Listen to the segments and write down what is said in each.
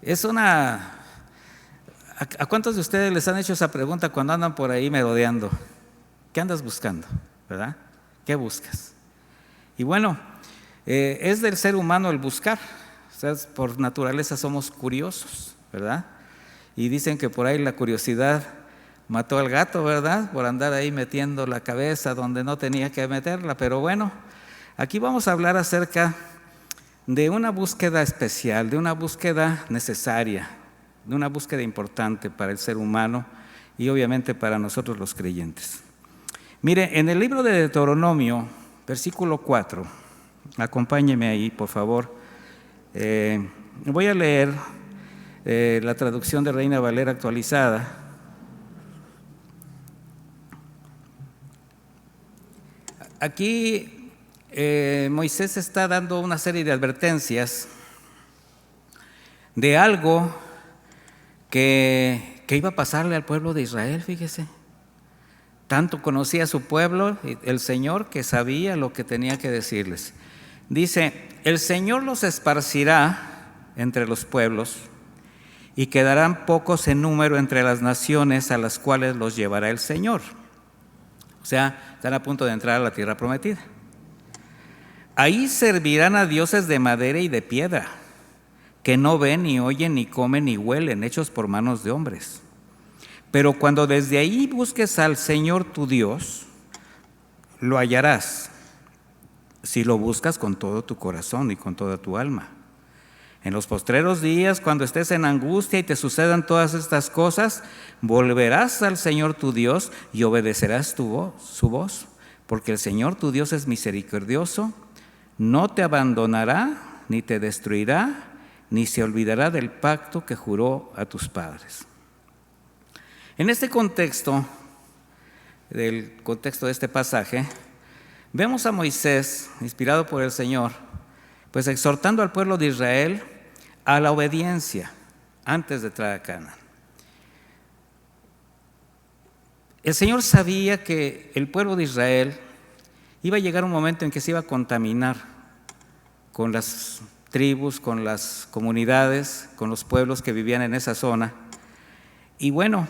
Es una... ¿A cuántos de ustedes les han hecho esa pregunta cuando andan por ahí merodeando? ¿Qué andas buscando? ¿Verdad? ¿Qué buscas? Y bueno, es del ser humano el buscar. O sea, por naturaleza somos curiosos, ¿verdad? Y dicen que por ahí la curiosidad mató al gato, ¿verdad? Por andar ahí metiendo la cabeza donde no tenía que meterla. Pero bueno, aquí vamos a hablar acerca de una búsqueda especial, de una búsqueda necesaria, de una búsqueda importante para el ser humano y obviamente para nosotros los creyentes. Mire, en el libro de Deuteronomio, versículo 4, acompáñeme ahí, por favor. Voy a leer la traducción de Reina Valera actualizada. Aquí Moisés está dando una serie de advertencias de algo que iba a pasarle al pueblo de Israel, fíjese. Tanto conocía a su pueblo el Señor que sabía lo que tenía que decirles. Dice, el Señor los esparcirá entre los pueblos y quedarán pocos en número entre las naciones a las cuales los llevará el Señor. O sea, están a punto de entrar a la tierra prometida. Ahí servirán a dioses de madera y de piedra, que no ven, ni oyen, ni comen, ni huelen, hechos por manos de hombres. Pero cuando desde ahí busques al Señor tu Dios, lo hallarás, si lo buscas con todo tu corazón y con toda tu alma. En los postreros días, cuando estés en angustia y te sucedan todas estas cosas, volverás al Señor tu Dios y obedecerás su voz, porque el Señor tu Dios es misericordioso, no te abandonará, ni te destruirá, ni se olvidará del pacto que juró a tus padres. En este contexto, del contexto de este pasaje, vemos a Moisés, inspirado por el Señor, pues exhortando al pueblo de Israel a la obediencia antes de entrar a Canaán. El Señor sabía que el pueblo de Israel iba a llegar un momento en que se iba a contaminar con las tribus, con las comunidades, con los pueblos que vivían en esa zona. Y bueno,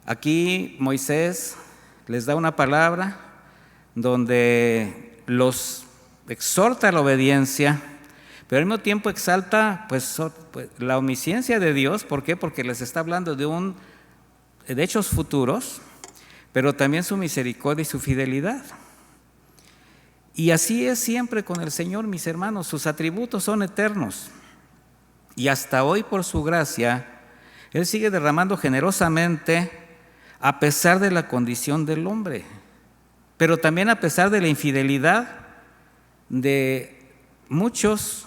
aquí Moisés les da una palabra donde los exhorta a la obediencia, pero al mismo tiempo exalta pues la omnisciencia de Dios. ¿Por qué? Porque les está hablando de hechos futuros, pero también su misericordia y su fidelidad. Y así es siempre con el Señor, mis hermanos, sus atributos son eternos. Y hasta hoy, por su gracia, Él sigue derramando generosamente a pesar de la condición del hombre, pero también a pesar de la infidelidad de muchos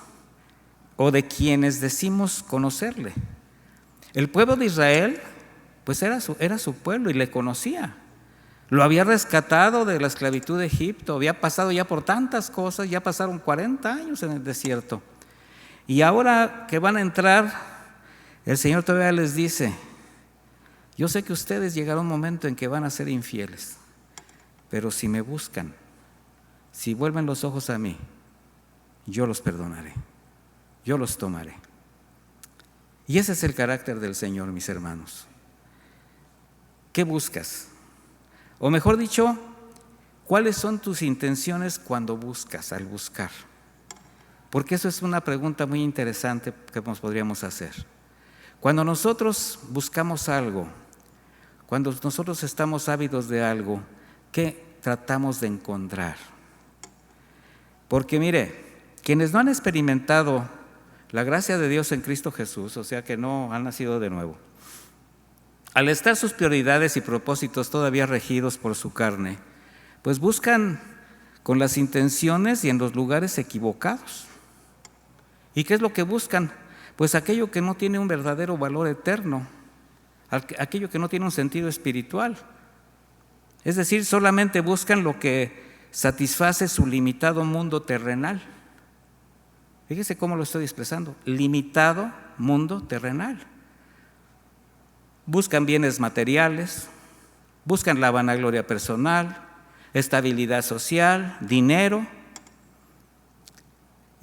o de quienes decimos conocerle. El pueblo de Israel, pues era su pueblo y le conocía. Lo había rescatado de la esclavitud de Egipto, había pasado ya por tantas cosas, ya pasaron 40 años en el desierto. Y ahora que van a entrar, el Señor todavía les dice, yo sé que ustedes llegará un momento en que van a ser infieles, pero si me buscan, si vuelven los ojos a mí, yo los perdonaré, yo los tomaré. Y ese es el carácter del Señor, mis hermanos. ¿Qué buscas? O mejor dicho, ¿cuáles son tus intenciones cuando buscas, al buscar? Porque eso es una pregunta muy interesante que nos podríamos hacer. Cuando nosotros buscamos algo, cuando nosotros estamos ávidos de algo, ¿qué tratamos de encontrar? Porque mire, quienes no han experimentado la gracia de Dios en Cristo Jesús, o sea que no han nacido de nuevo, al estar sus prioridades y propósitos todavía regidos por su carne, pues buscan con las intenciones y en los lugares equivocados. ¿Y qué es lo que buscan? Pues aquello que no tiene un verdadero valor eterno, aquello que no tiene un sentido espiritual. Es decir, solamente buscan lo que satisface su limitado mundo terrenal. Fíjese cómo lo estoy expresando, limitado mundo terrenal. Buscan bienes materiales, buscan la vanagloria personal, estabilidad social, dinero.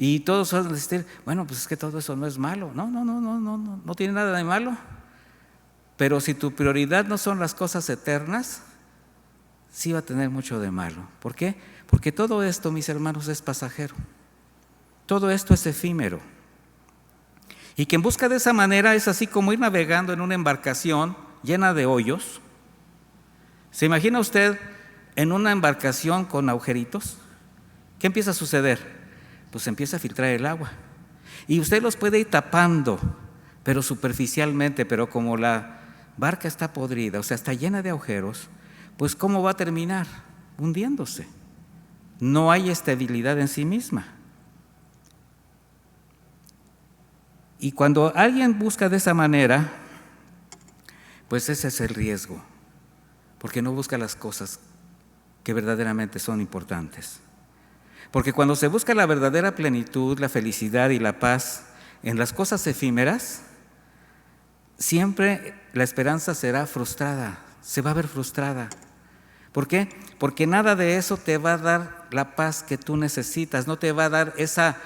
Y todos van a decir, bueno, pues es que todo eso no es malo. No tiene nada de malo. Pero si tu prioridad no son las cosas eternas, sí va a tener mucho de malo. ¿Por qué? Porque todo esto, mis hermanos, es pasajero. Todo esto es efímero. Y quien busca de esa manera es así como ir navegando en una embarcación llena de hoyos. ¿Se imagina usted en una embarcación con agujeritos? ¿Qué empieza a suceder? Pues empieza a filtrar el agua. Y usted los puede ir tapando, pero superficialmente, pero como la barca está podrida, o sea, está llena de agujeros, pues ¿cómo va a terminar? Hundiéndose. No hay estabilidad en sí misma. Y cuando alguien busca de esa manera, pues ese es el riesgo, porque no busca las cosas que verdaderamente son importantes. Porque cuando se busca la verdadera plenitud, la felicidad y la paz en las cosas efímeras, siempre la esperanza será frustrada, se va a ver frustrada. ¿Por qué? Porque nada de eso te va a dar la paz que tú necesitas, no te va a dar esa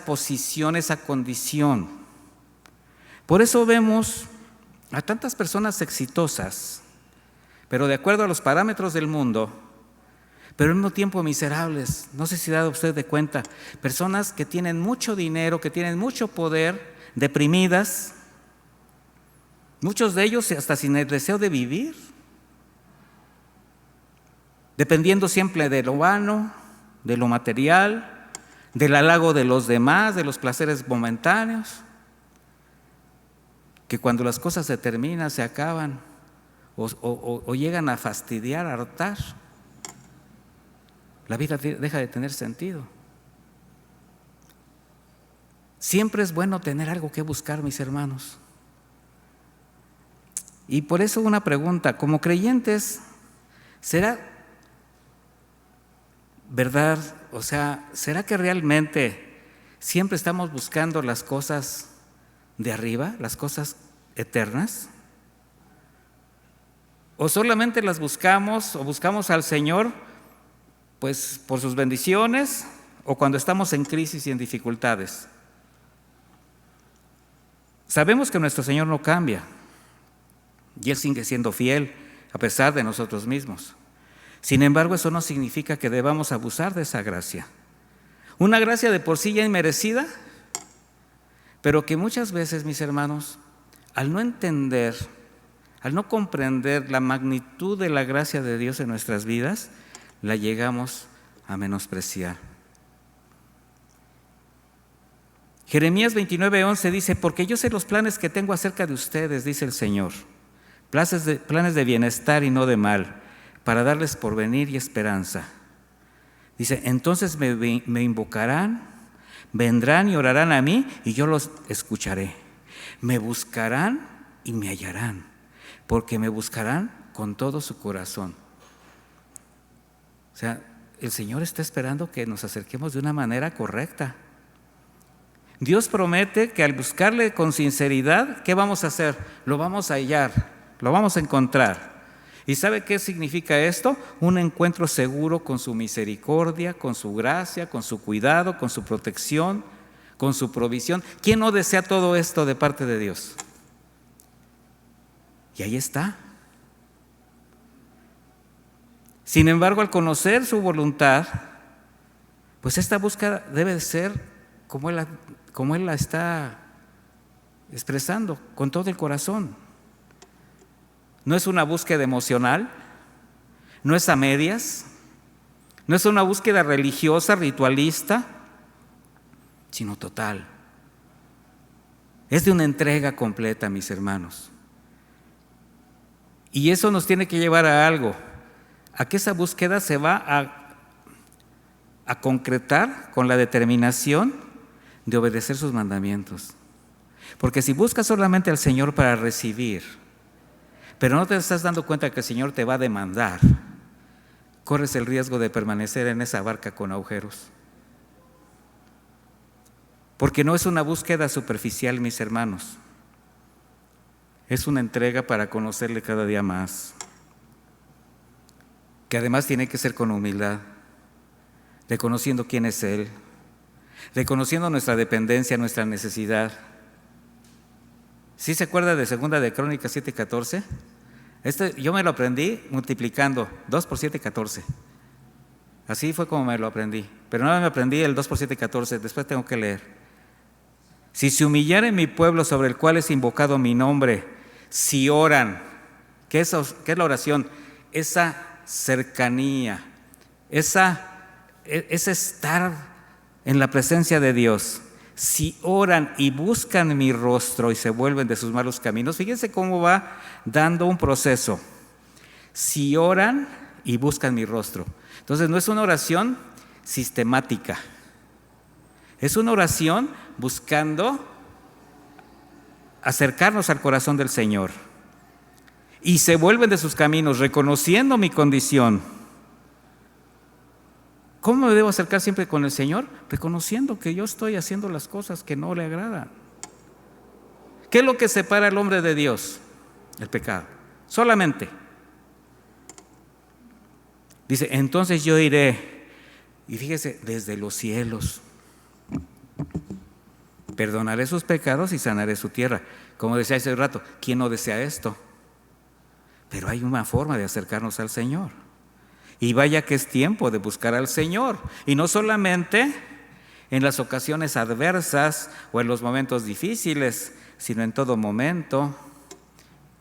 posición, esa condición. Por eso vemos a tantas personas exitosas, pero de acuerdo a los parámetros del mundo, pero al mismo tiempo miserables. No sé si se ha dado usted de cuenta, personas que tienen mucho dinero, que tienen mucho poder, deprimidas, muchos de ellos hasta sin el deseo de vivir, dependiendo siempre de lo vano, de lo material, del halago de los demás, de los placeres momentáneos, que cuando las cosas se terminan, se acaban o llegan a fastidiar, a hartar, la vida deja de tener sentido. Siempre es bueno tener algo que buscar, mis hermanos. Y por eso una pregunta, como creyentes, ¿será verdad? O sea, ¿será que realmente siempre estamos buscando las cosas de arriba, las cosas eternas? ¿O solamente las buscamos o buscamos al Señor pues por sus bendiciones o cuando estamos en crisis y en dificultades? Sabemos que nuestro Señor no cambia y Él sigue siendo fiel a pesar de nosotros mismos. Sin embargo, eso no significa que debamos abusar de esa gracia. Una gracia de por sí ya inmerecida, pero que muchas veces, mis hermanos, al no entender, al no comprender la magnitud de la gracia de Dios en nuestras vidas, la llegamos a menospreciar. Jeremías 29:11 dice, porque yo sé los planes que tengo acerca de ustedes, dice el Señor, planes de bienestar y no de mal, para darles porvenir y esperanza. Dice, entonces me invocarán, vendrán y orarán a mí y yo los escucharé. Me buscarán y me hallarán, porque me buscarán con todo su corazón. O sea, el Señor está esperando que nos acerquemos de una manera correcta. Dios promete que al buscarle con sinceridad, ¿qué vamos a hacer? Lo vamos a hallar, lo vamos a encontrar. ¿Y sabe qué significa esto? Un encuentro seguro con su misericordia, con su gracia, con su cuidado, con su protección, con su provisión. ¿Quién no desea todo esto de parte de Dios? Y ahí está. Sin embargo, al conocer su voluntad, pues esta búsqueda debe ser como Él la está expresando, con todo el corazón. No es una búsqueda emocional, no es a medias, no es una búsqueda religiosa, ritualista, sino total. Es de una entrega completa, mis hermanos. Y eso nos tiene que llevar a algo, a que esa búsqueda se va a concretar con la determinación de obedecer sus mandamientos. Porque si buscas solamente al Señor para recibir, pero no te estás dando cuenta que el Señor te va a demandar, corres el riesgo de permanecer en esa barca con agujeros. Porque no es una búsqueda superficial, mis hermanos. Es una entrega para conocerle cada día más. Que además tiene que ser con humildad, reconociendo quién es Él, reconociendo nuestra dependencia, nuestra necesidad. ¿Sí se acuerda de 2 de Crónicas 7:14? Yo me lo aprendí multiplicando 2 por 7, 14. Así fue como me lo aprendí. Pero no me aprendí el 2 por 7, 14. Después tengo que leer. Si se humillare mi pueblo sobre el cual es invocado mi nombre, si oran. ¿Qué es la oración? Esa cercanía, ese estar en la presencia de Dios. Si oran y buscan mi rostro y se vuelven de sus malos caminos, fíjense cómo va dando un proceso. Si oran y buscan mi rostro. Entonces no es una oración sistemática, es una oración buscando acercarnos al corazón del Señor. Y se vuelven de sus caminos, reconociendo mi condición. ¿Cómo me debo acercar siempre con el Señor? Reconociendo que yo estoy haciendo las cosas que no le agradan. ¿Qué es lo que separa al hombre de Dios? El pecado. Solamente. Dice, entonces yo iré, y fíjese, desde los cielos. Perdonaré sus pecados y sanaré su tierra. Como decía hace rato, ¿quién no desea esto? Pero hay una forma de acercarnos al Señor. Y vaya que es tiempo de buscar al Señor. Y no solamente en las ocasiones adversas o en los momentos difíciles, sino en todo momento,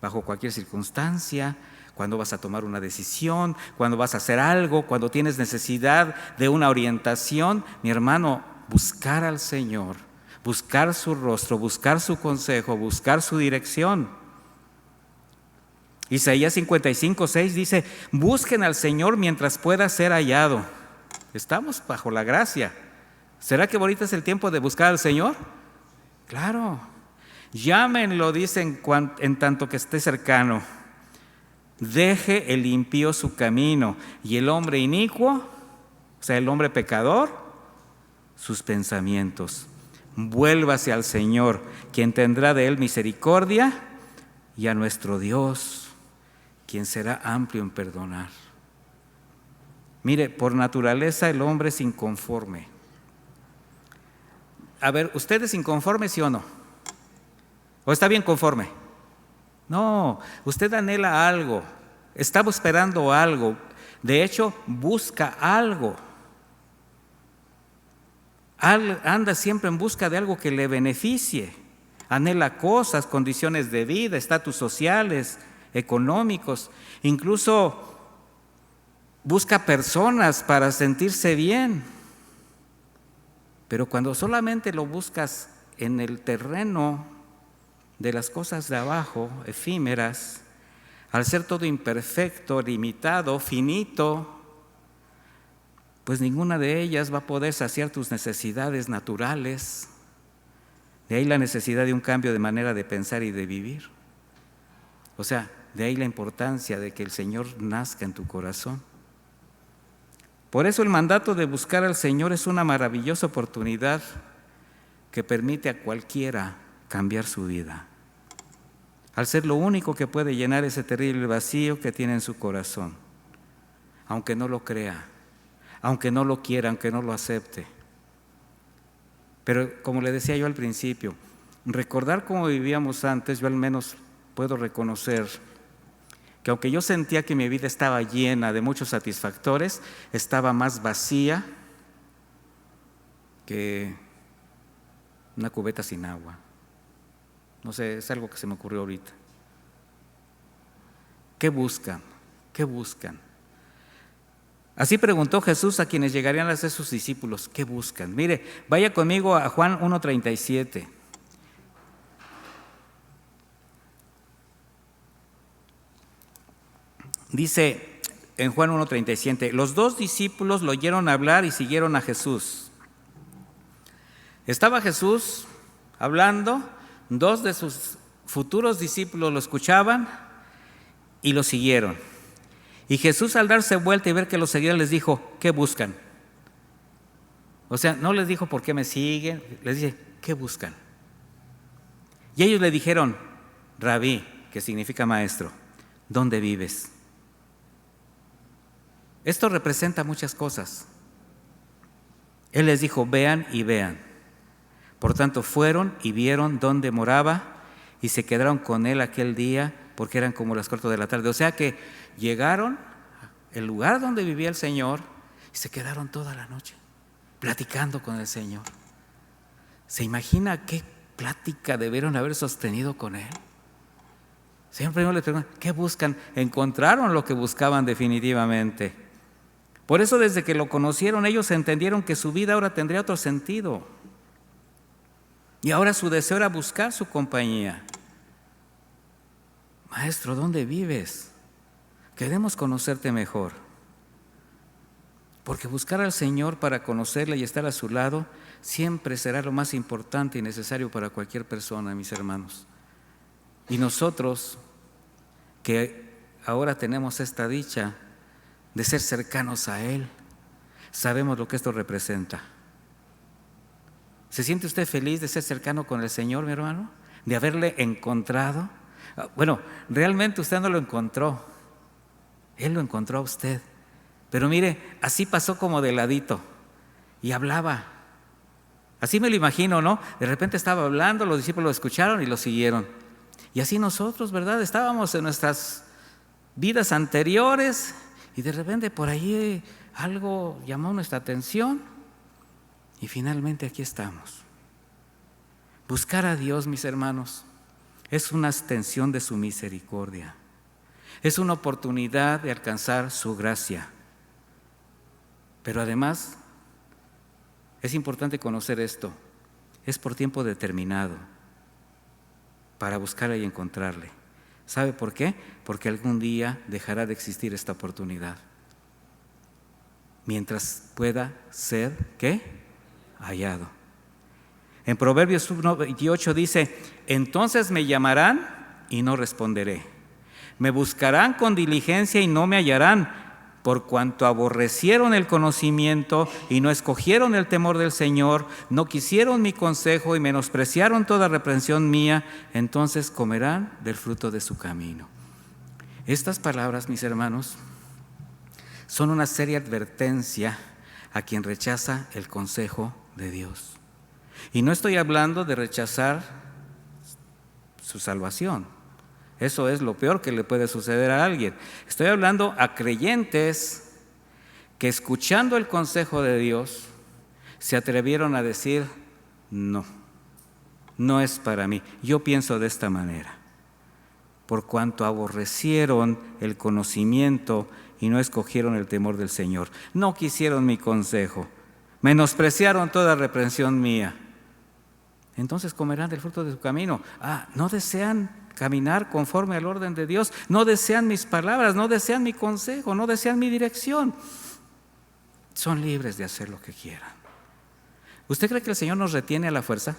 bajo cualquier circunstancia, cuando vas a tomar una decisión, cuando vas a hacer algo, cuando tienes necesidad de una orientación. Mi hermano, buscar al Señor, buscar su rostro, buscar su consejo, buscar su dirección. Isaías 55:6 dice, busquen al Señor mientras pueda ser hallado. Estamos bajo la gracia. ¿Será que ahorita es el tiempo de buscar al Señor? Claro. Llámenlo, dicen, en tanto que esté cercano. Deje el impío su camino y el hombre inicuo, o sea, el hombre pecador, sus pensamientos. Vuélvase al Señor, quien tendrá de él misericordia, y a nuestro Dios, quien será amplio en perdonar. Mire, por naturaleza el hombre es inconforme. A ver, ¿usted es inconforme, sí o no? ¿O está bien conforme? No, usted anhela algo, está esperando algo, de hecho busca algo. Anda siempre en busca de algo que le beneficie. Anhela cosas, condiciones de vida, estatus sociales, económicos, incluso busca personas para sentirse bien. Pero cuando solamente lo buscas en el terreno de las cosas de abajo, efímeras, al ser todo imperfecto, limitado, finito, pues ninguna de ellas va a poder saciar tus necesidades naturales. De ahí la necesidad de un cambio de manera de pensar y de vivir. O sea, de ahí la importancia de que el Señor nazca en tu corazón. Por eso el mandato de buscar al Señor es una maravillosa oportunidad que permite a cualquiera cambiar su vida, al ser lo único que puede llenar ese terrible vacío que tiene en su corazón, aunque no lo crea, aunque no lo quiera, aunque no lo acepte. Pero como le decía yo al principio, recordar cómo vivíamos antes, yo al menos puedo reconocer que aunque yo sentía que mi vida estaba llena de muchos satisfactores, estaba más vacía que una cubeta sin agua. No sé, es algo que se me ocurrió ahorita. ¿Qué buscan? ¿Qué buscan? Así preguntó Jesús a quienes llegarían a ser sus discípulos. ¿Qué buscan? Mire, vaya conmigo a Juan 1:37. Dice en Juan 1:37, los dos discípulos lo oyeron hablar y siguieron a Jesús. Estaba Jesús hablando, dos de sus futuros discípulos lo escuchaban y lo siguieron. Y Jesús, al darse vuelta y ver que lo seguían, les dijo, ¿qué buscan? O sea, no les dijo, ¿por qué me siguen? Les dice, ¿qué buscan? Y ellos le dijeron, Rabí, que significa maestro, ¿dónde vives? Esto representa muchas cosas. Él les dijo: vean y vean. Por tanto fueron y vieron dónde moraba y se quedaron con él aquel día, porque eran como las 4 de la tarde. O sea que llegaron al lugar donde vivía el Señor y se quedaron toda la noche platicando con el Señor. ¿Se imagina qué plática debieron haber sostenido con él? Señor primero le pregunta: ¿qué buscan? Encontraron lo que buscaban definitivamente. Por eso desde que lo conocieron ellos entendieron que su vida ahora tendría otro sentido. Y ahora su deseo era buscar su compañía. Maestro, ¿dónde vives? Queremos conocerte mejor. Porque buscar al Señor para conocerle y estar a su lado siempre será lo más importante y necesario para cualquier persona, mis hermanos. Y nosotros, que ahora tenemos esta dicha de ser cercanos a Él, sabemos lo que esto representa. ¿Se siente usted feliz de ser cercano con el Señor, mi hermano? ¿De haberle encontrado? Bueno, realmente usted no lo encontró, Él lo encontró a usted. Pero mire, así pasó como de ladito y hablaba. Así me lo imagino, ¿no? De repente estaba hablando, los discípulos lo escucharon y lo siguieron. Y así nosotros, ¿verdad? Estábamos en nuestras vidas anteriores y de repente por allí algo llamó nuestra atención y finalmente aquí estamos. Buscar a Dios, mis hermanos, es una extensión de su misericordia. Es una oportunidad de alcanzar su gracia. Pero además, es importante conocer esto. Es por tiempo determinado para buscarle y encontrarle. ¿Sabe por qué? Porque algún día dejará de existir esta oportunidad. Mientras pueda ser, ¿qué? Hallado. En Proverbios 1:28 dice: entonces me llamarán y no responderé. Me buscarán con diligencia y no me hallarán, por cuanto aborrecieron el conocimiento y no escogieron el temor del Señor, no quisieron mi consejo y menospreciaron toda reprensión mía, entonces comerán del fruto de su camino. Estas palabras, mis hermanos, son una seria advertencia a quien rechaza el consejo de Dios. Y no estoy hablando de rechazar su salvación. Eso es lo peor que le puede suceder a alguien. Estoy hablando a creyentes que, escuchando el consejo de Dios, se atrevieron a decir: no, no es para mí. Yo pienso de esta manera. Por cuanto aborrecieron el conocimiento y no escogieron el temor del Señor. No quisieron mi consejo, menospreciaron toda reprensión mía. Entonces comerán del fruto de su camino. No desean caminar conforme al orden de Dios, no desean mis palabras, no desean mi consejo, no desean mi dirección. Son libres de hacer lo que quieran. ¿Usted cree que el Señor nos retiene a la fuerza?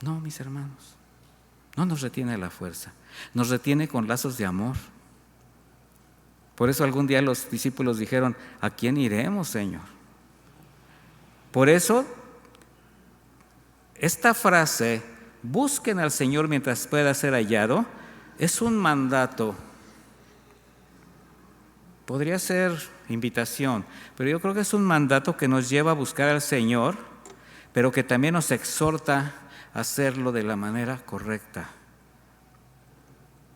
No, mis hermanos, no nos retiene a la fuerza, nos retiene con lazos de amor. Por eso algún día los discípulos dijeron: ¿a quién iremos, Señor? Por eso esta frase, busquen al Señor mientras pueda ser hallado, es un mandato. Podría ser invitación, pero yo creo que es un mandato que nos lleva a buscar al Señor, pero que también nos exhorta a hacerlo de la manera correcta,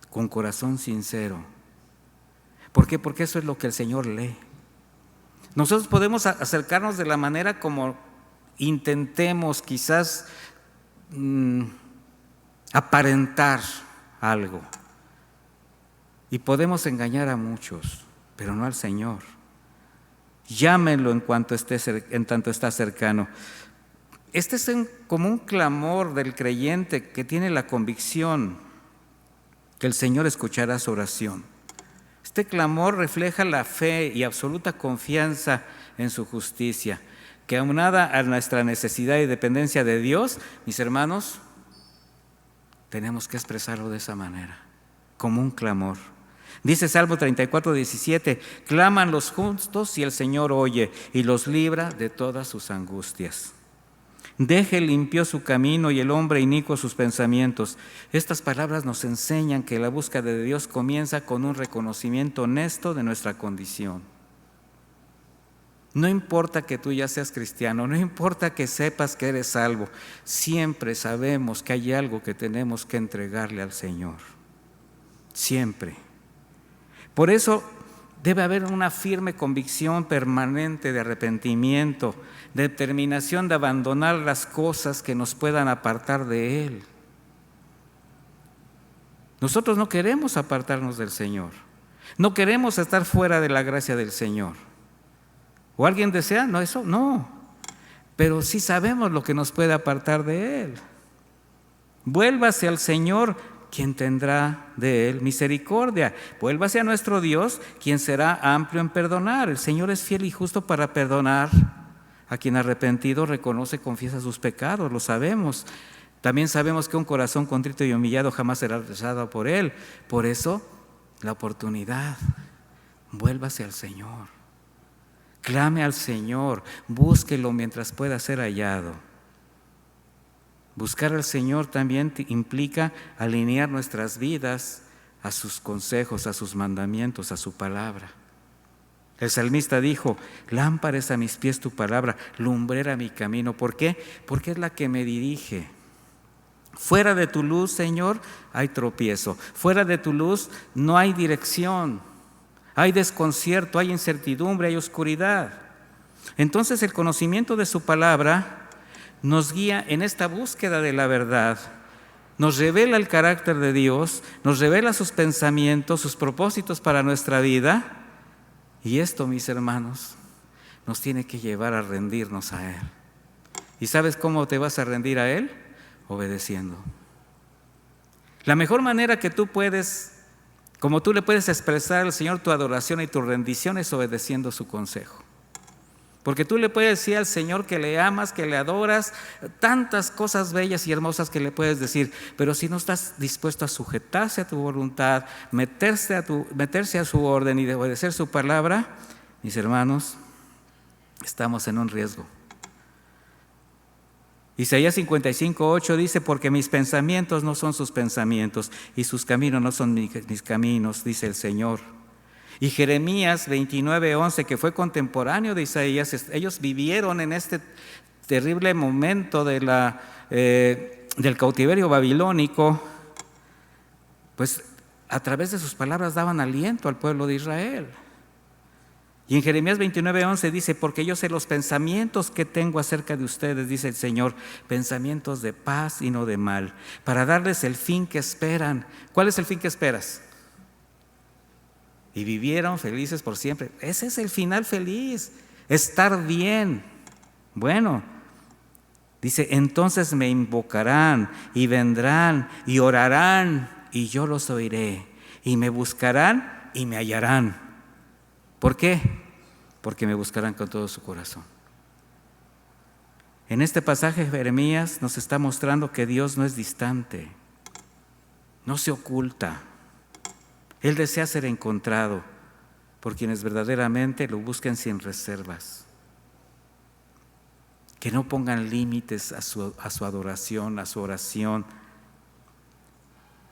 con corazón sincero. ¿Por qué? Porque eso es lo que el Señor lee. Nosotros podemos acercarnos de la manera como intentemos, quizás aparentar algo, y podemos engañar a muchos, pero no al Señor. Llámenlo en tanto está cercano. Este es como un clamor del creyente que tiene la convicción que el Señor escuchará su oración. Este clamor refleja la fe y absoluta confianza en su justicia, que aunada a nuestra necesidad y dependencia de Dios, mis hermanos, tenemos que expresarlo de esa manera, como un clamor. Dice Salmo 34:17: claman los justos y el Señor oye y los libra de todas sus angustias. Deje limpio su camino y el hombre inicuo sus pensamientos. Estas palabras nos enseñan que la búsqueda de Dios comienza con un reconocimiento honesto de nuestra condición. No importa que tú ya seas cristiano, no importa que sepas que eres salvo, siempre sabemos que hay algo que tenemos que entregarle al Señor. Siempre. Por eso debe haber una firme convicción permanente de arrepentimiento, de determinación de abandonar las cosas que nos puedan apartar de Él. Nosotros no queremos apartarnos del Señor. No queremos estar fuera de la gracia del Señor. ¿O alguien desea? No, eso no. Pero sí sabemos lo que nos puede apartar de Él. Vuélvase al Señor, quien tendrá de Él misericordia. Vuélvase a nuestro Dios, quien será amplio en perdonar. El Señor es fiel y justo para perdonar a quien arrepentido reconoce y confiesa sus pecados, lo sabemos. También sabemos que un corazón contrito y humillado jamás será rechazado por Él. Por eso, la oportunidad, vuélvase al Señor. Clame al Señor, búsquelo mientras pueda ser hallado. Buscar al Señor también implica alinear nuestras vidas a sus consejos, a sus mandamientos, a su palabra. El salmista dijo: lámpara es a mis pies tu palabra, lumbrera mi camino. ¿Por qué? Porque es la que me dirige. Fuera de tu luz, Señor, hay tropiezo. Fuera de tu luz no hay dirección. Hay desconcierto, hay incertidumbre, hay oscuridad. Entonces el conocimiento de su palabra nos guía en esta búsqueda de la verdad. Nos revela el carácter de Dios, nos revela sus pensamientos, sus propósitos para nuestra vida. Y esto, mis hermanos, nos tiene que llevar a rendirnos a Él. ¿Y sabes cómo te vas a rendir a Él? Obedeciendo. La mejor manera que tú puedes, como tú le puedes expresar al Señor tu adoración y tu rendición, es obedeciendo su consejo. Porque tú le puedes decir al Señor que le amas, que le adoras, tantas cosas bellas y hermosas que le puedes decir, pero si no estás dispuesto a sujetarse a tu voluntad, meterse a su orden y de obedecer su palabra, mis hermanos, estamos en un riesgo. Isaías 55:8 dice: porque mis pensamientos no son sus pensamientos y sus caminos no son mis caminos, dice el Señor. Y Jeremías 29:11, que fue contemporáneo de Isaías, ellos vivieron en este terrible momento del cautiverio babilónico, pues a través de sus palabras daban aliento al pueblo de Israel. Y en Jeremías 29:11 dice: porque yo sé los pensamientos que tengo acerca de ustedes, dice el Señor, pensamientos de paz y no de mal, para darles el fin que esperan. ¿Cuál es el fin que esperas? Y vivieron felices por siempre. Ese es el final feliz, estar bien. Bueno, dice: entonces me invocarán y vendrán y orarán y yo los oiré, y me buscarán y me hallarán. ¿Por qué? Porque me buscarán con todo su corazón. En este pasaje Jeremías nos está mostrando que Dios no es distante, no se oculta. Él desea ser encontrado por quienes verdaderamente lo busquen sin reservas. Que no pongan límites a su adoración, a su oración.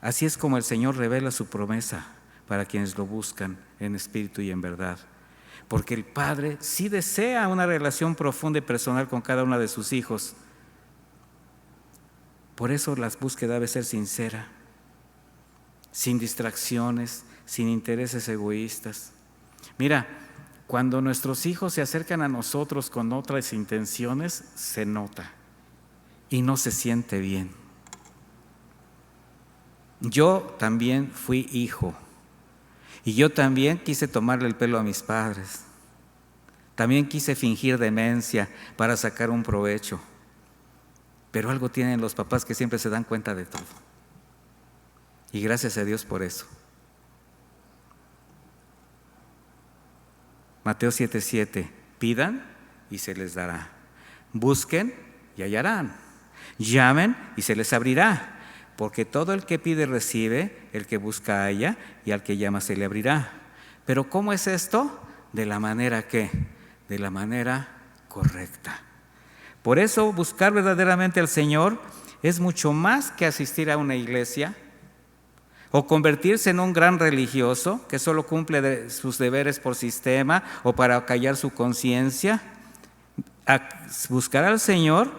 Así es como el Señor revela su promesa para quienes lo buscan en espíritu y en verdad. Porque el Padre sí desea una relación profunda y personal con cada uno de sus hijos. Por eso la búsqueda debe ser sincera, sin distracciones, sin intereses egoístas. Mira, cuando nuestros hijos se acercan a nosotros con otras intenciones, se nota y no se siente bien. Yo también fui hijo y yo también quise tomarle el pelo a mis padres. También quise fingir demencia para sacar un provecho. Pero algo tienen los papás que siempre se dan cuenta de todo. Y gracias a Dios por eso. Mateo 7:7, pidan y se les dará. Busquen y hallarán. Llamen y se les abrirá. Porque todo el que pide recibe, el que busca halla, y al que llama se le abrirá. Pero ¿cómo es esto? De la manera que, de la manera correcta. Por eso buscar verdaderamente al Señor es mucho más que asistir a una iglesia, o convertirse en un gran religioso que solo cumple sus deberes por sistema o para callar su conciencia. Buscar al Señor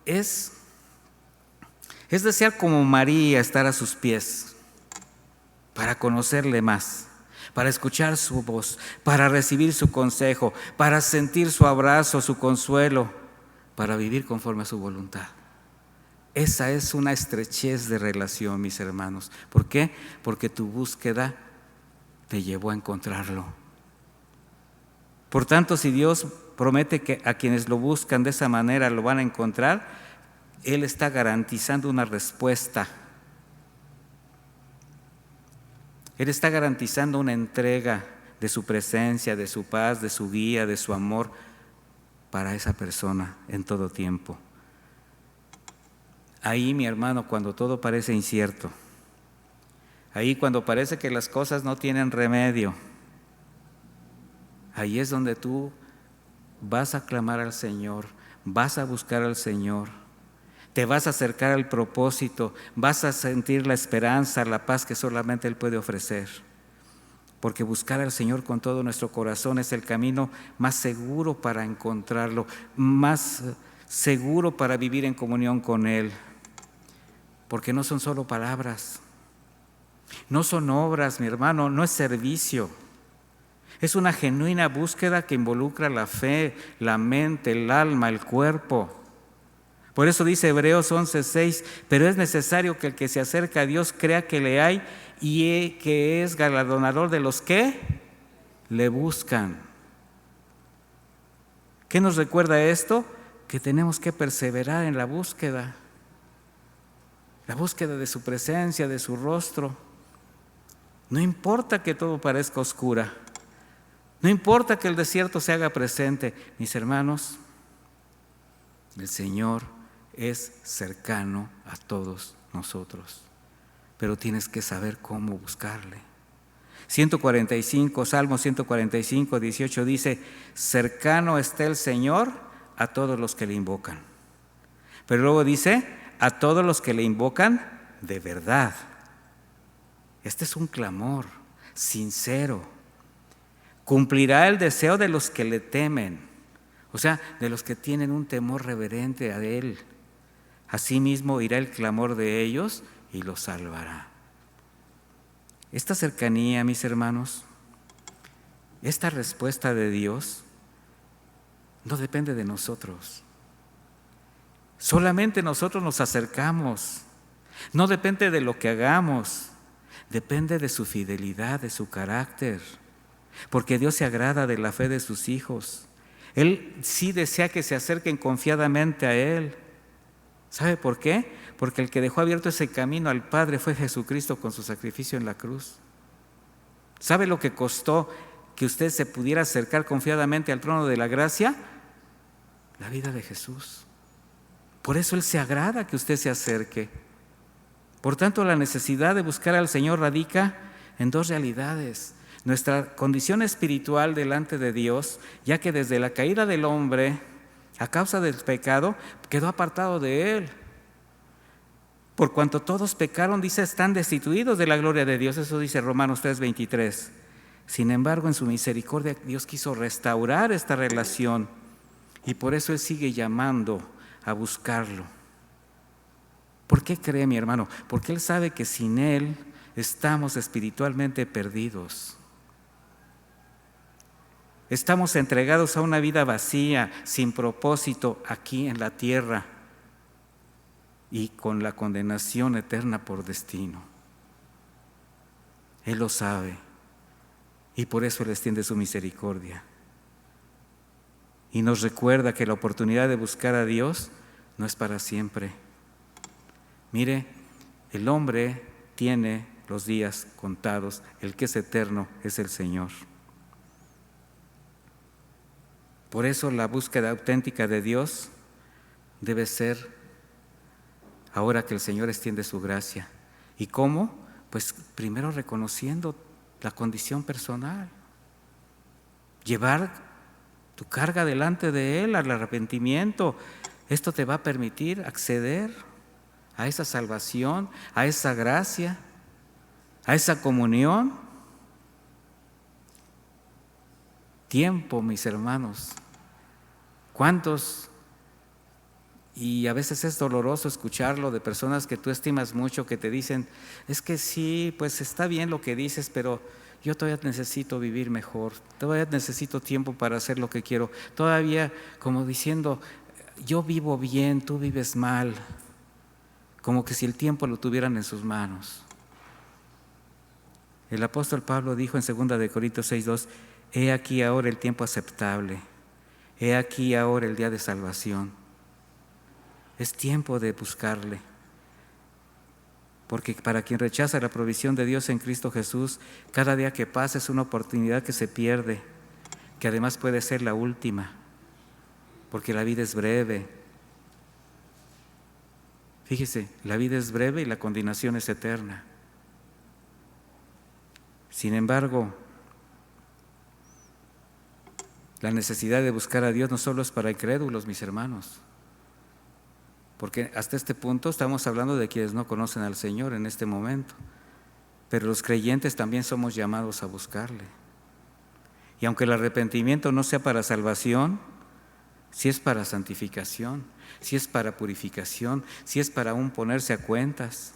es desear como María estar a sus pies, para conocerle más, para escuchar su voz, para recibir su consejo, para sentir su abrazo, su consuelo, para vivir conforme a su voluntad. Esa es una estrechez de relación, mis hermanos. ¿Por qué? Porque tu búsqueda te llevó a encontrarlo. Por tanto, si Dios promete que a quienes lo buscan de esa manera lo van a encontrar, Él está garantizando una respuesta. Él está garantizando una entrega de su presencia, de su paz, de su guía, de su amor para esa persona en todo tiempo. Ahí, mi hermano, cuando todo parece incierto, ahí cuando parece que las cosas no tienen remedio, ahí es donde tú vas a clamar al Señor, vas a buscar al Señor, te vas a acercar al propósito, vas a sentir la esperanza, la paz que solamente Él puede ofrecer. Porque buscar al Señor con todo nuestro corazón es el camino más seguro para encontrarlo, más seguro para vivir en comunión con Él. Porque no son solo palabras, no son obras, mi hermano, no es servicio. Es una genuina búsqueda que involucra la fe, la mente, el alma, el cuerpo. Por eso dice Hebreos 11:6, pero es necesario que el que se acerca a Dios crea que le hay y que es galardonador de los que le buscan. ¿Qué nos recuerda esto? Que tenemos que perseverar en la búsqueda de su presencia, de su rostro. No importa que todo parezca oscura, no importa que el desierto se haga presente, mis hermanos, el Señor es cercano a todos nosotros, pero tienes que saber cómo buscarle. Salmo 145, 18 dice, cercano está el Señor a todos los que le invocan. Pero luego dice, a todos los que le invocan de verdad. Este es un clamor sincero. Cumplirá el deseo de los que le temen, o sea, de los que tienen un temor reverente a Él. Asimismo irá el clamor de ellos y los salvará. Esta cercanía, mis hermanos, esta respuesta de Dios no depende de nosotros. Solamente nosotros nos acercamos. No depende de lo que hagamos, depende de su fidelidad, de su carácter. Porque Dios se agrada de la fe de sus hijos. Él sí desea que se acerquen confiadamente a Él. ¿Sabe por qué? Porque el que dejó abierto ese camino al Padre fue Jesucristo con su sacrificio en la cruz. ¿Sabe lo que costó que usted se pudiera acercar confiadamente al trono de la gracia? La vida de Jesús. Por eso Él se agrada que usted se acerque. Por tanto, la necesidad de buscar al Señor radica en dos realidades. Nuestra condición espiritual delante de Dios, ya que desde la caída del hombre, a causa del pecado, quedó apartado de Él. Por cuanto todos pecaron, dice, están destituidos de la gloria de Dios. Eso dice Romanos 3:23. Sin embargo, en su misericordia, Dios quiso restaurar esta relación y por eso Él sigue llamando a buscarlo. ¿Por qué cree, mi hermano? Porque Él sabe que sin Él estamos espiritualmente perdidos. Estamos entregados a una vida vacía, sin propósito aquí en la tierra y con la condenación eterna por destino. Él lo sabe y por eso Él extiende su misericordia. Y nos recuerda que la oportunidad de buscar a Dios no es para siempre. Mire, el hombre tiene los días contados, el que es eterno es el Señor. Por eso la búsqueda auténtica de Dios debe ser ahora que el Señor extiende su gracia. ¿Y cómo? Pues primero reconociendo la condición personal. Llevar tu carga delante de Él al arrepentimiento. Esto te va a permitir acceder a esa salvación, a esa gracia. a esa comunión. Tiempo, mis hermanos. ¿Cuántos? Y a veces es doloroso escucharlo de personas que tú estimas mucho, que te dicen, es que sí, pues está bien lo que dices, pero yo todavía necesito vivir mejor, todavía necesito tiempo para hacer lo que quiero, todavía como diciendo, yo vivo bien, tú vives mal, como que si el tiempo lo tuvieran en sus manos. El apóstol Pablo dijo en 2 de Corintios 6:2, he aquí ahora el tiempo aceptable, he aquí ahora el día de salvación. Es tiempo de buscarle, porque para quien rechaza la provisión de Dios en Cristo Jesús, cada día que pasa es una oportunidad que se pierde, que además puede ser la última, porque la vida es breve. Fíjese, la vida es breve y la condenación es eterna. Sin embargo, la necesidad de buscar a Dios no solo es para incrédulos, mis hermanos, porque hasta este punto estamos hablando de quienes no conocen al Señor en este momento, pero los creyentes también somos llamados a buscarle. Y aunque el arrepentimiento no sea para salvación, si es para santificación, si es para purificación, si es para aún ponerse a cuentas.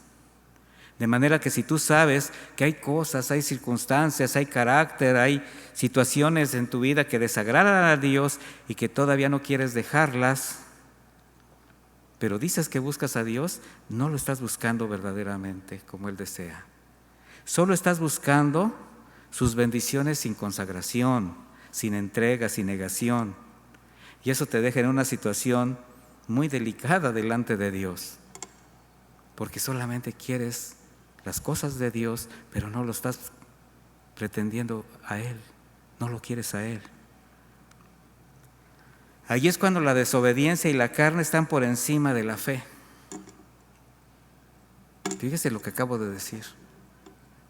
De manera que si tú sabes que hay cosas, hay circunstancias, hay carácter, hay situaciones en tu vida que desagradan a Dios y que todavía no quieres dejarlas, pero dices que buscas a Dios, no lo estás buscando verdaderamente como Él desea. Solo estás buscando sus bendiciones sin consagración, sin entrega, sin negación. Y eso te deja en una situación muy delicada delante de Dios, porque solamente quieres las cosas de Dios, pero no lo estás pretendiendo a Él, no lo quieres a Él. Allí es cuando la desobediencia y la carne están por encima de la fe. Fíjese lo que acabo de decir.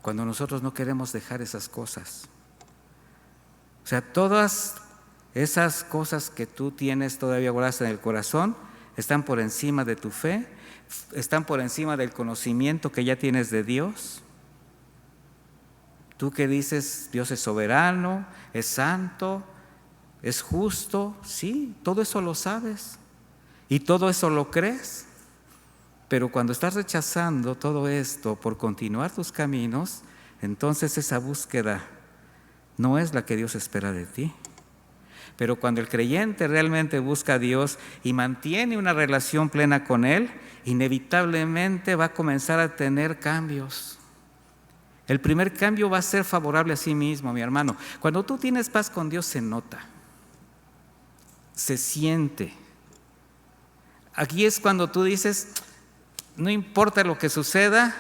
Cuando nosotros no queremos dejar esas cosas. O sea, todas esas cosas que tú tienes todavía guardadas en el corazón están por encima de tu fe, están por encima del conocimiento que ya tienes de Dios. Tú que dices, Dios es soberano, es santo, es justo, sí, todo eso lo sabes y todo eso lo crees, pero cuando estás rechazando todo esto por continuar tus caminos, entonces esa búsqueda no es la que Dios espera de ti. Pero cuando el creyente realmente busca a Dios y mantiene una relación plena con Él, inevitablemente va a comenzar a tener cambios. El primer cambio va a ser favorable a sí mismo, mi hermano. Cuando tú tienes paz con Dios se nota, se siente. Aquí es cuando tú dices, no importa lo que suceda,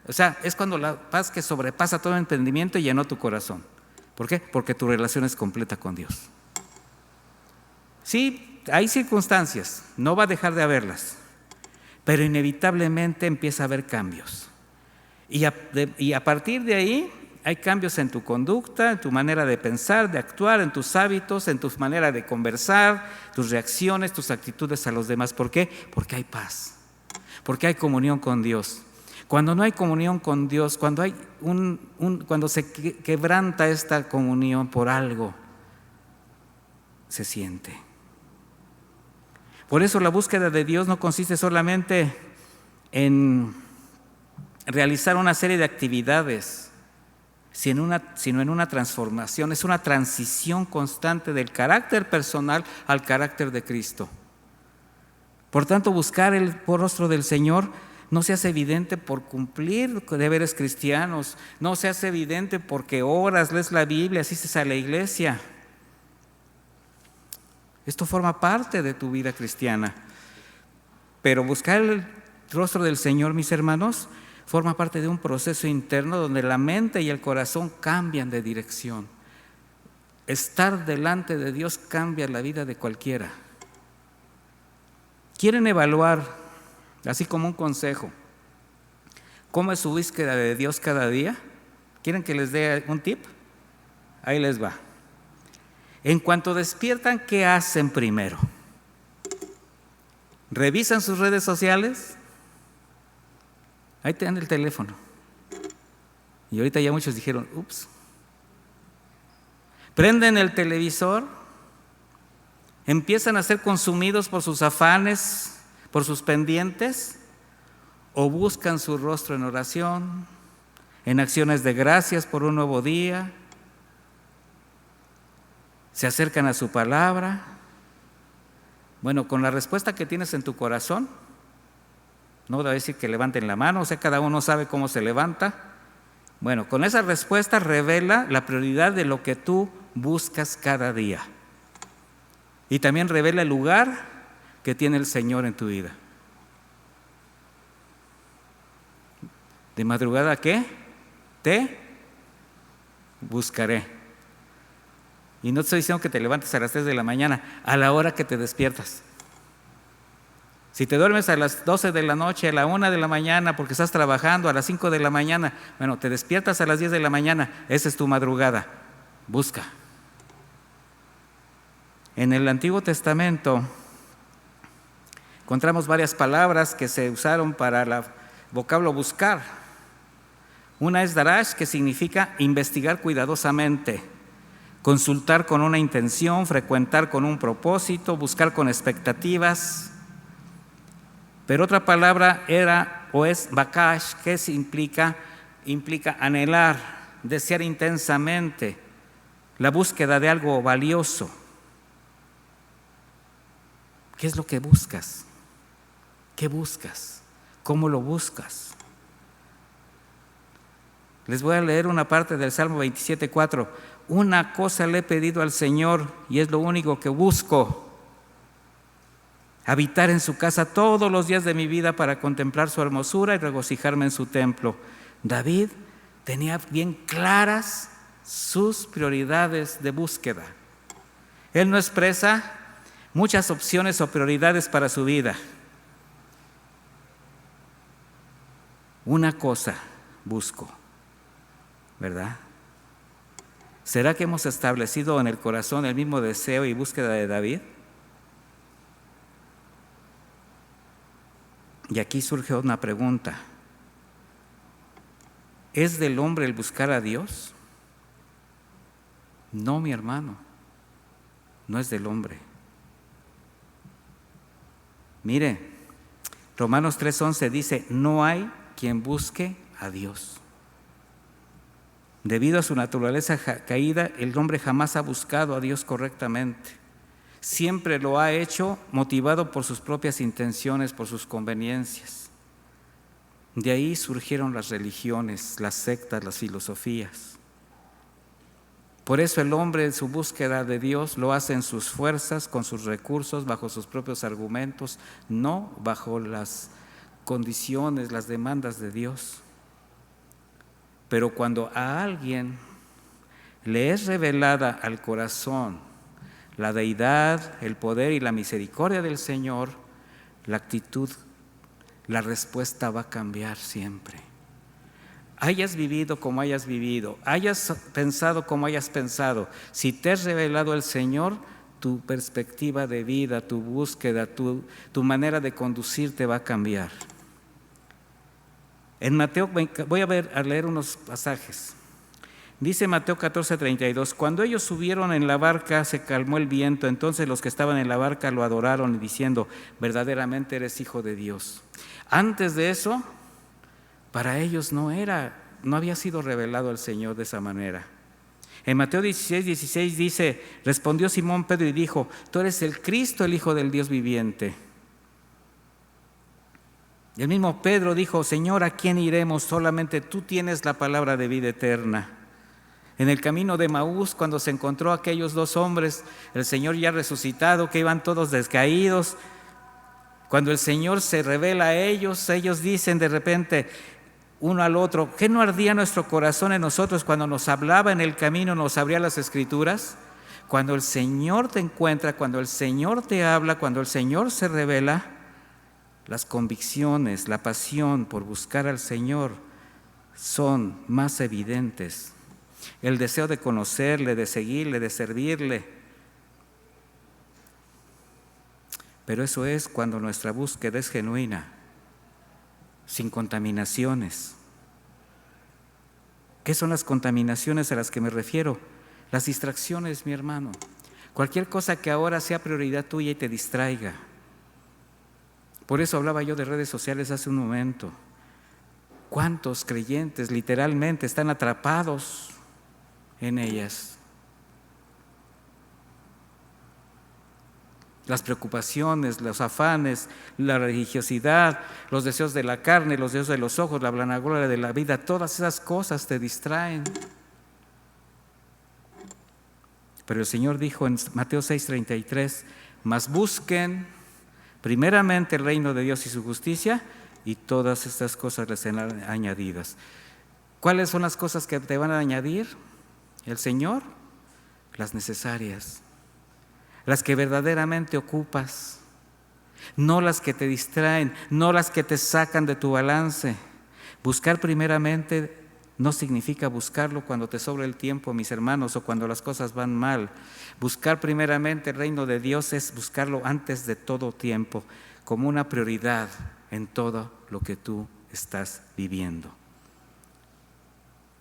o sea, es cuando la paz que sobrepasa todo entendimiento llenó tu corazón. ¿Por qué? Porque tu relación es completa con Dios. Sí, hay circunstancias, no va a dejar de haberlas, pero inevitablemente empieza a haber cambios. Y a partir de ahí hay cambios en tu conducta, en tu manera de pensar, de actuar, en tus hábitos, en tu manera de conversar, tus reacciones, tus actitudes a los demás. ¿Por qué? Porque hay paz, porque hay comunión con Dios. Cuando no hay comunión con Dios, cuando hay cuando se quebranta esta comunión por algo, se siente. Por eso la búsqueda de Dios no consiste solamente en realizar una serie de actividades, sino en una transformación, es una transición constante del carácter personal al carácter de Cristo. Por tanto, buscar el rostro del Señor no se hace evidente por cumplir deberes cristianos, no se hace evidente porque oras, lees la Biblia, asistes a la iglesia. Esto forma parte de tu vida cristiana. Pero buscar el rostro del Señor, mis hermanos, forma parte de un proceso interno donde la mente y el corazón cambian de dirección. Estar delante de Dios cambia la vida de cualquiera. ¿Quieren evaluar, así como un consejo, cómo es su búsqueda de Dios cada día? ¿Quieren que les dé un tip? Ahí les va. En cuanto despiertan, ¿qué hacen primero? ¿Revisan sus redes sociales? Ahí tienen el teléfono. Y ahorita ya muchos dijeron, ups. Prenden el televisor, empiezan a ser consumidos por sus afanes, por sus pendientes, o buscan su rostro en oración, en acciones de gracias por un nuevo día, se acercan a su palabra. Bueno, con la respuesta que tienes en tu corazón, no voy a decir que levanten la mano, o sea, cada uno sabe cómo se levanta. Bueno, con esa respuesta revela la prioridad de lo que tú buscas cada día. Y también revela el lugar que tiene el Señor en tu vida. ¿De madrugada qué? Te buscaré. Y no te estoy diciendo que te levantes a las 3 de la mañana, a la hora que te despiertas. Si te duermes a las 12 de la noche, a la 1 de la mañana, porque estás trabajando, a las 5 de la mañana, bueno, te despiertas a las 10 de la mañana, esa es tu madrugada. Busca. En el Antiguo Testamento encontramos varias palabras que se usaron para el vocablo buscar. Una es darash, que significa investigar cuidadosamente, consultar con una intención, frecuentar con un propósito, buscar con expectativas. Pero otra palabra era o es bakash, que implica anhelar, desear intensamente, la búsqueda de algo valioso. ¿Qué es lo que buscas? ¿Qué buscas? ¿Cómo lo buscas? Les voy a leer una parte del Salmo 27:4. Una cosa le he pedido al Señor y es lo único que busco: habitar en su casa todos los días de mi vida para contemplar su hermosura y regocijarme en su templo. David tenía bien claras sus prioridades de búsqueda. Él no expresa muchas opciones o prioridades para su vida. Una cosa busco, ¿verdad? ¿Será que hemos establecido en el corazón el mismo deseo y búsqueda de David? Y aquí surge una pregunta. ¿Es del hombre el buscar a Dios? No, mi hermano, no es del hombre. Mire, Romanos 3:11 dice, no hay quien busque a Dios. Debido a su naturaleza caída, el hombre jamás ha buscado a Dios correctamente. Siempre lo ha hecho motivado por sus propias intenciones, por sus conveniencias. De ahí surgieron las religiones, las sectas, las filosofías. Por eso el hombre en su búsqueda de Dios lo hace en sus fuerzas, con sus recursos, bajo sus propios argumentos, no bajo las condiciones, las demandas de Dios. Pero cuando a alguien le es revelada al corazón la deidad, el poder y la misericordia del Señor, la actitud, la respuesta va a cambiar siempre. Hayas vivido como hayas vivido, hayas pensado como hayas pensado, si te es revelado el Señor, tu perspectiva de vida, tu búsqueda, tu manera de conducirte va a cambiar. En Mateo, voy a leer unos pasajes. Dice Mateo 14:32, cuando ellos subieron en la barca se calmó el viento, entonces los que estaban en la barca lo adoraron diciendo, verdaderamente eres hijo de Dios. Antes de eso, para ellos no había sido revelado el Señor de esa manera. En Mateo 16:16 dice, respondió Simón Pedro y dijo, tú eres el Cristo, el Hijo del Dios viviente. Y el mismo Pedro dijo, Señor, ¿a quién iremos? Solamente tú tienes la palabra de vida eterna. En el camino de Emaús, cuando se encontró a aquellos dos hombres, el Señor ya resucitado, que iban todos descaídos, cuando el Señor se revela a ellos dicen de repente uno al otro, ¿qué no ardía nuestro corazón en nosotros cuando nos hablaba en el camino, nos abría las Escrituras? Cuando el Señor te encuentra, cuando el Señor te habla, cuando el Señor se revela, las convicciones, la pasión por buscar al Señor son más evidentes. El deseo de conocerle, de seguirle, de servirle. Pero eso es cuando nuestra búsqueda es genuina, sin contaminaciones. ¿Qué son las contaminaciones a las que me refiero? Las distracciones, mi hermano. Cualquier cosa que ahora sea prioridad tuya y te distraiga. Por eso hablaba yo de redes sociales hace un momento. ¿Cuántos creyentes literalmente están atrapados en ellas? Las preocupaciones, los afanes, la religiosidad, los deseos de la carne, los deseos de los ojos, la vanagloria de la vida, todas esas cosas te distraen. Pero el Señor dijo en Mateo 6:33, mas busquen primeramente el reino de Dios y su justicia, y todas estas cosas les serán añadidas. ¿Cuáles son las cosas que te van a añadir el Señor? Las necesarias, las que verdaderamente ocupas, no las que te distraen, no las que te sacan de tu balance. Buscar primeramente no significa buscarlo cuando te sobra el tiempo, mis hermanos, o cuando las cosas van mal. Buscar primeramente el reino de Dios es buscarlo antes de todo tiempo, como una prioridad en todo lo que tú estás viviendo.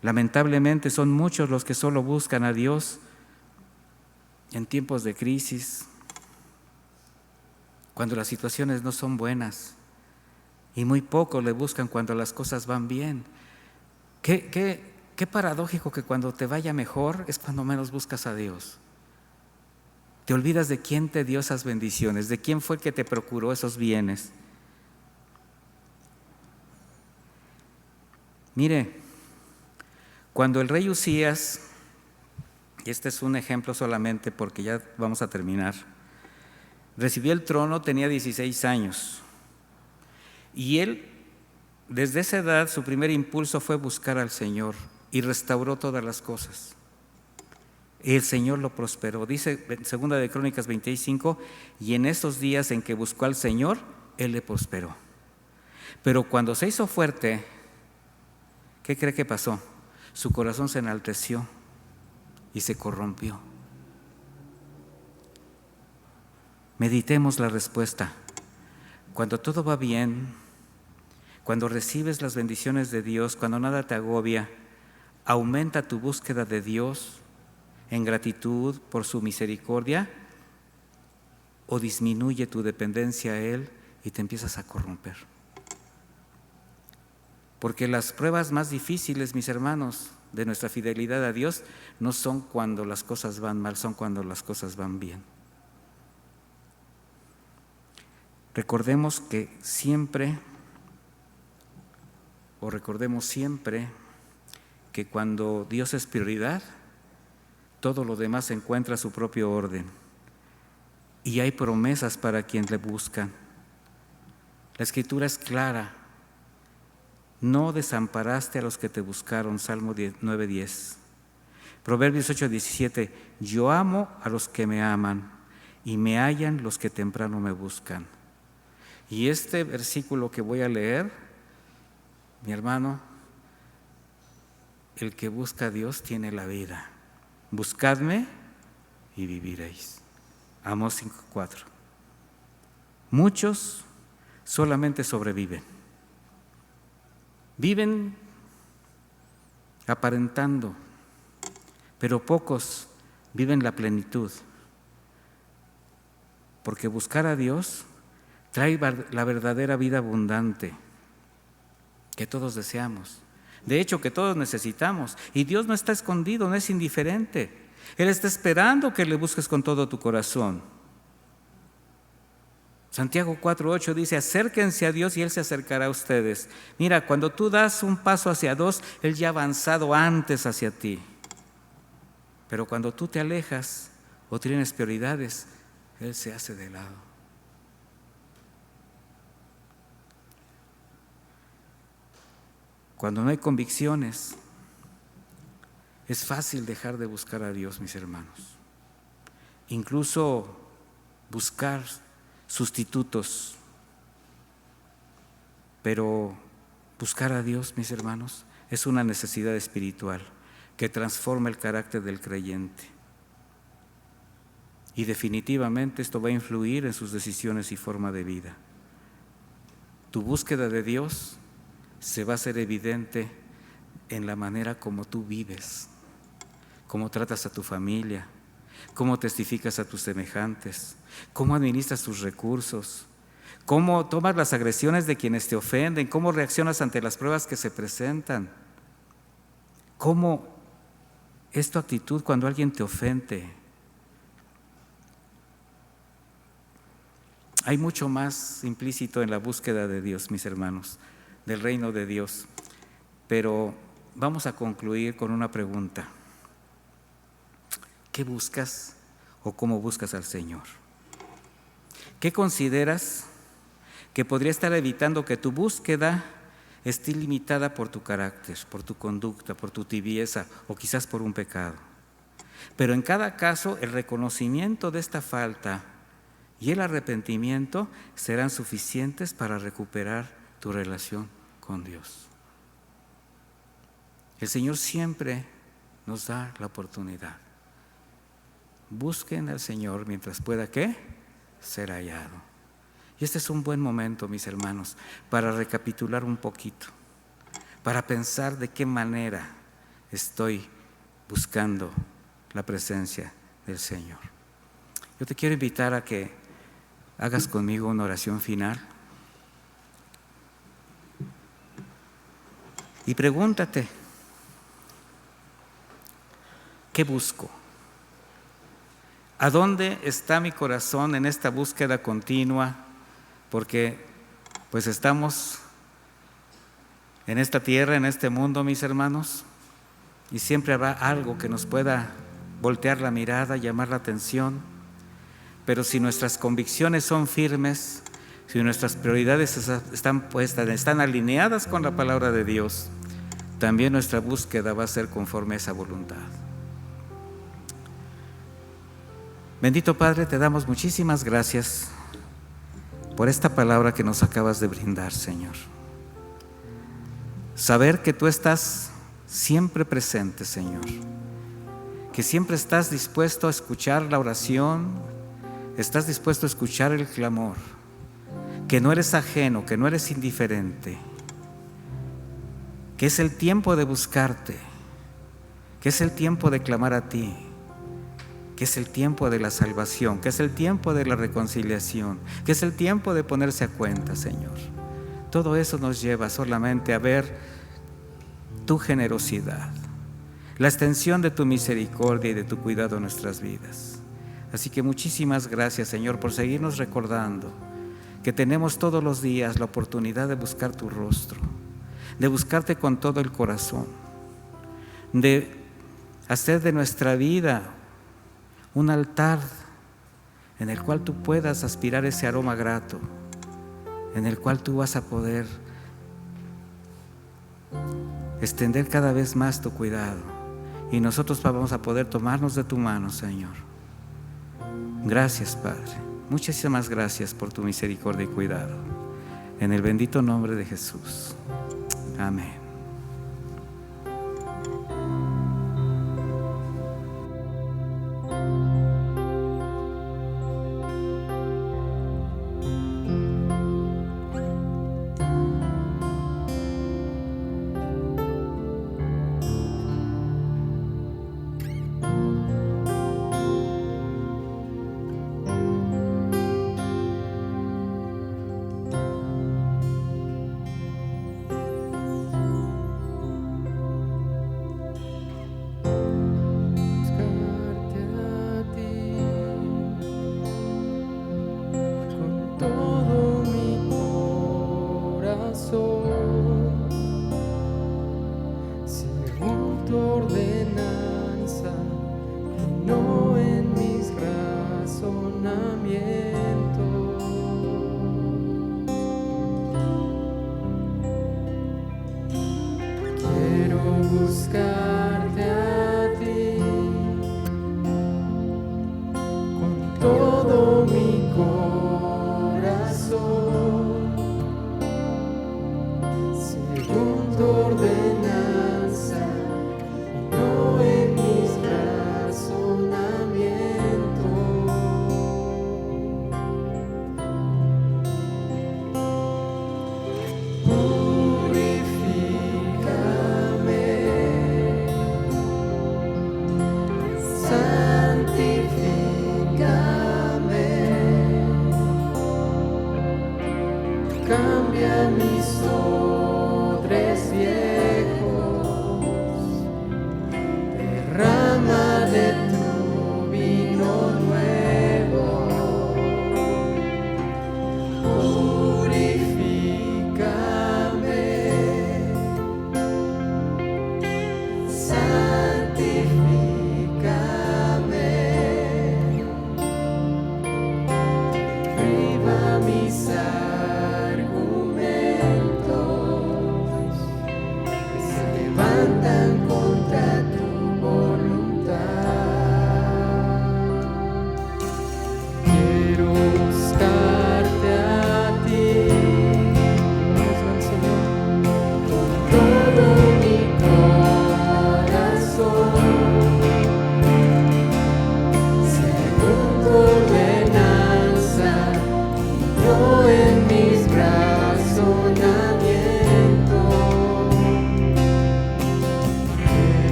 Lamentablemente son muchos los que solo buscan a Dios en tiempos de crisis, cuando las situaciones no son buenas, y muy poco le buscan cuando las cosas van bien. Qué paradójico que cuando te vaya mejor es cuando menos buscas a Dios. Te olvidas de quién te dio esas bendiciones, de quién fue el que te procuró esos bienes. Mire, cuando el rey Usías, y este es un ejemplo solamente porque ya vamos a terminar, recibió el trono, tenía 16 años. Y él, desde esa edad, su primer impulso fue buscar al Señor y restauró todas las cosas. Y el Señor lo prosperó. Dice en 2 de Crónicas 25, y en esos días en que buscó al Señor, Él le prosperó. Pero cuando se hizo fuerte, ¿qué cree que pasó? Su corazón se enalteció y se corrompió. Meditemos la respuesta. Cuando todo va bien, cuando recibes las bendiciones de Dios, cuando nada te agobia, aumenta tu búsqueda de Dios en gratitud por su misericordia, o disminuye tu dependencia a Él y te empiezas a corromper. Porque las pruebas más difíciles, mis hermanos, de nuestra fidelidad a Dios no son cuando las cosas van mal, son cuando las cosas van bien. Recordemos siempre que cuando Dios es prioridad, todo lo demás encuentra su propio orden. Y hay promesas para quienes le buscan. La Escritura es clara. No desamparaste a los que te buscaron, Salmo 9:10. Proverbios 8:17, yo amo a los que me aman y me hallan los que temprano me buscan. Y este versículo que voy a leer, mi hermano, el que busca a Dios tiene la vida. Buscadme y viviréis. Amós 5:4. Muchos solamente sobreviven. Viven aparentando, pero pocos viven la plenitud. Porque buscar a Dios trae la verdadera vida abundante que todos deseamos. De hecho, que todos necesitamos. Y Dios no está escondido, no es indiferente. Él está esperando que le busques con todo tu corazón. Santiago 4:8 dice, acérquense a Dios y Él se acercará a ustedes. Mira, cuando tú das un paso hacia Dios, Él ya ha avanzado antes hacia ti. Pero cuando tú te alejas o tienes prioridades, Él se hace de lado. Cuando no hay convicciones, es fácil dejar de buscar a Dios, mis hermanos. Incluso buscar sustitutos. Pero buscar a Dios, mis hermanos, es una necesidad espiritual que transforma el carácter del creyente. Y definitivamente esto va a influir en sus decisiones y forma de vida. Tu búsqueda de Dios se va a hacer evidente en la manera como tú vives, cómo tratas a tu familia, cómo testificas a tus semejantes, cómo administras tus recursos, cómo tomas las agresiones de quienes te ofenden, cómo reaccionas ante las pruebas que se presentan, cómo es tu actitud cuando alguien te ofende. Hay mucho más implícito en la búsqueda de Dios, mis hermanos, del reino de Dios. Pero vamos a concluir con una pregunta. ¿Qué buscas o cómo buscas al Señor? ¿Qué consideras que podría estar evitando que tu búsqueda esté limitada por tu carácter, por tu conducta, por tu tibieza o quizás por un pecado? Pero en cada caso, el reconocimiento de esta falta y el arrepentimiento serán suficientes para recuperar tu relación con Dios. El Señor siempre nos da la oportunidad. Busquen al Señor mientras pueda, ¿qué? Ser hallado. Y este es un buen momento, mis hermanos, para recapitular un poquito, para pensar de qué manera estoy buscando la presencia del Señor. Yo te quiero invitar a que hagas conmigo una oración final y pregúntate, ¿qué busco? ¿A dónde está mi corazón en esta búsqueda continua? Porque pues estamos en esta tierra, en este mundo, mis hermanos, y siempre habrá algo que nos pueda voltear la mirada, llamar la atención. Pero si nuestras convicciones son firmes, si nuestras prioridades están alineadas con la palabra de Dios, también nuestra búsqueda va a ser conforme a esa voluntad. Bendito Padre, te damos muchísimas gracias por esta palabra que nos acabas de brindar, Señor. Saber que tú estás siempre presente, Señor, que siempre estás dispuesto a escuchar la oración, estás dispuesto a escuchar el clamor, que no eres ajeno, que no eres indiferente, que es el tiempo de buscarte, que es el tiempo de clamar a ti, que es el tiempo de la salvación, que es el tiempo de la reconciliación, que es el tiempo de ponerse a cuenta, Señor. Todo eso nos lleva solamente a ver tu generosidad, la extensión de tu misericordia y de tu cuidado en nuestras vidas. Así que muchísimas gracias, Señor, por seguirnos recordando que tenemos todos los días la oportunidad de buscar tu rostro, de buscarte con todo el corazón, de hacer de nuestra vida un altar en el cual tú puedas aspirar ese aroma grato, en el cual tú vas a poder extender cada vez más tu cuidado y nosotros vamos a poder tomarnos de tu mano, Señor. Gracias, Padre. Muchísimas gracias por tu misericordia y cuidado. En el bendito nombre de Jesús. Amén. Purifícame.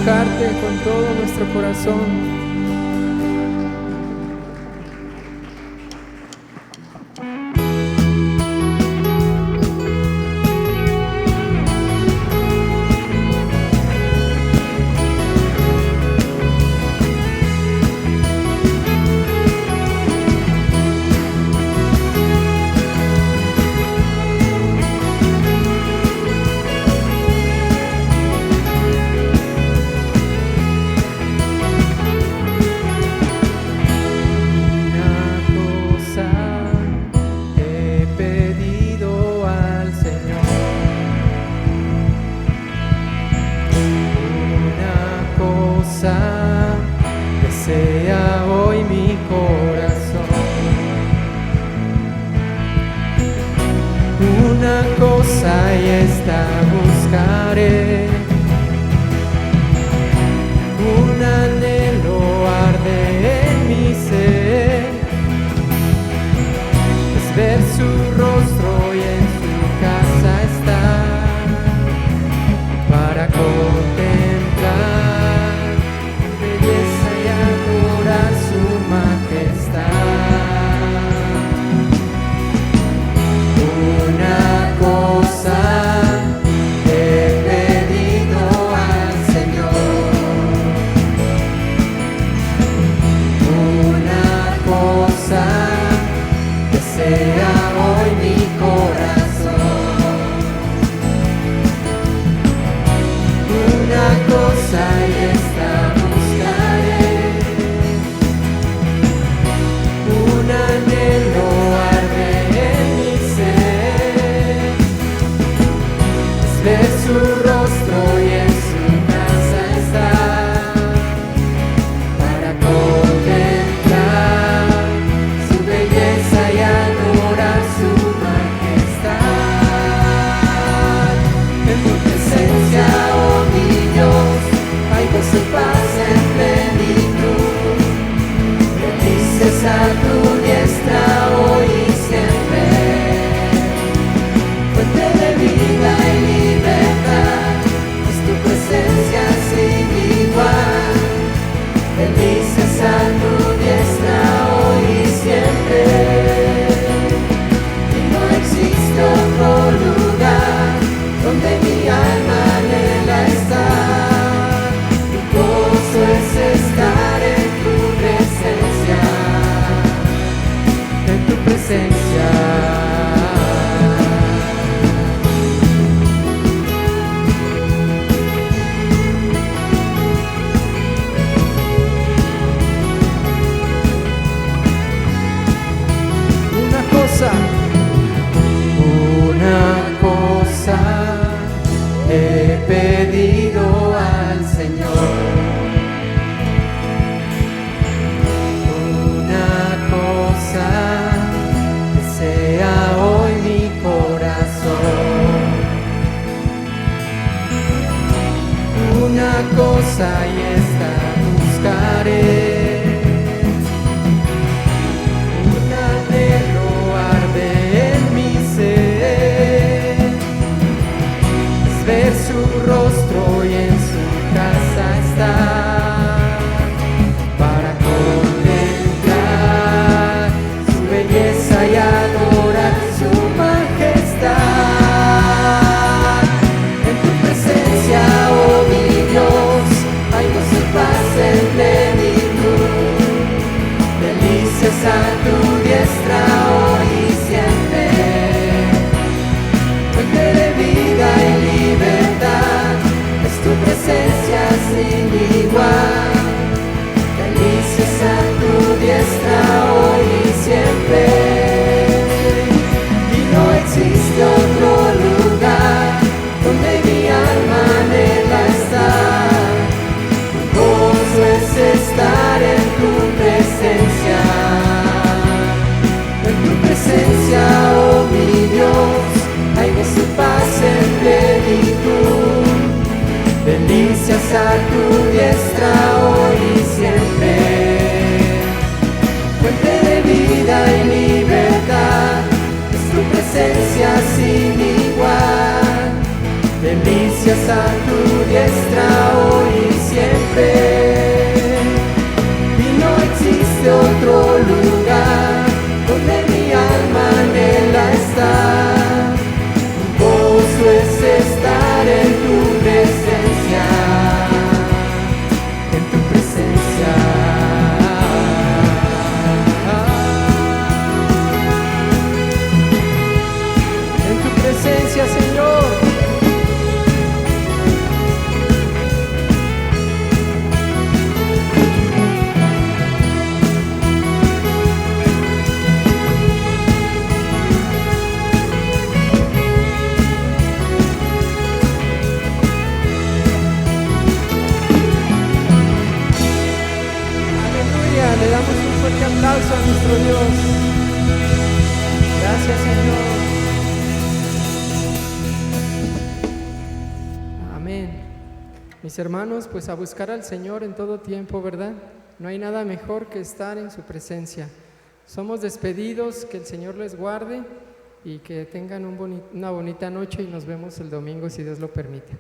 buscarte con todo nuestro corazón. Desea hoy mi corazón, una cosa y esta buscaré, un anhelo arde en mi ser, es ver su rostro y en su casa estar, para contemplar su majestad. Una cosa he pedido al Señor, una cosa desea hoy mi corazón, una cosa y esta buscaré, un anhelo arde en mi ser, es ver su rostro y en su casa estar, para contemplar su belleza y adorar su majestad. En tu presencia, oh mi Dios, hay gozo y paz en plenitud. Bendices a tu diestra hoy y siempre, fuente de vida y libertad, es tu presencia sin igual. Bendices a tu diestra hoy y siempre, y no existe otro lugar donde mi alma anhela estar. Mi gozo es estar en tu presencia, en tu presencia. Una cosa he pedido al Señor, una cosa desea hoy mi corazón, una cosa y esta buscaré, un anhelo arde en mi ser, es ver su rostro y en su casa estar, para contemplar su belleza y adorar su majestad. En tu presencia, oh mi Dios, hay gozo y paz en plenitud. Delicias a tu diestra hoy y siempre, fuente de vida y libertad, es tu presencia sin igual. Delicias a tu diestra hoy y siempre, y no existe otro lugar donde mi alma anhela estar. Tu gozo es estar en tu presencia, en tu presencia, oh mi Dios, hay gozo y paz en plenitud. Delicias a tu diestra hoy y siempre, fuente de vida y libertad, es tu presencia sin igual. Delicias a tu diestra hoy y siempre, Dios. Gracias, Señor. Amén. Mis hermanos, pues a buscar al Señor en todo tiempo, ¿verdad? No hay nada mejor que estar en su presencia. Somos despedidos, que el Señor les guarde y que tengan una bonita noche y nos vemos el domingo si Dios lo permite.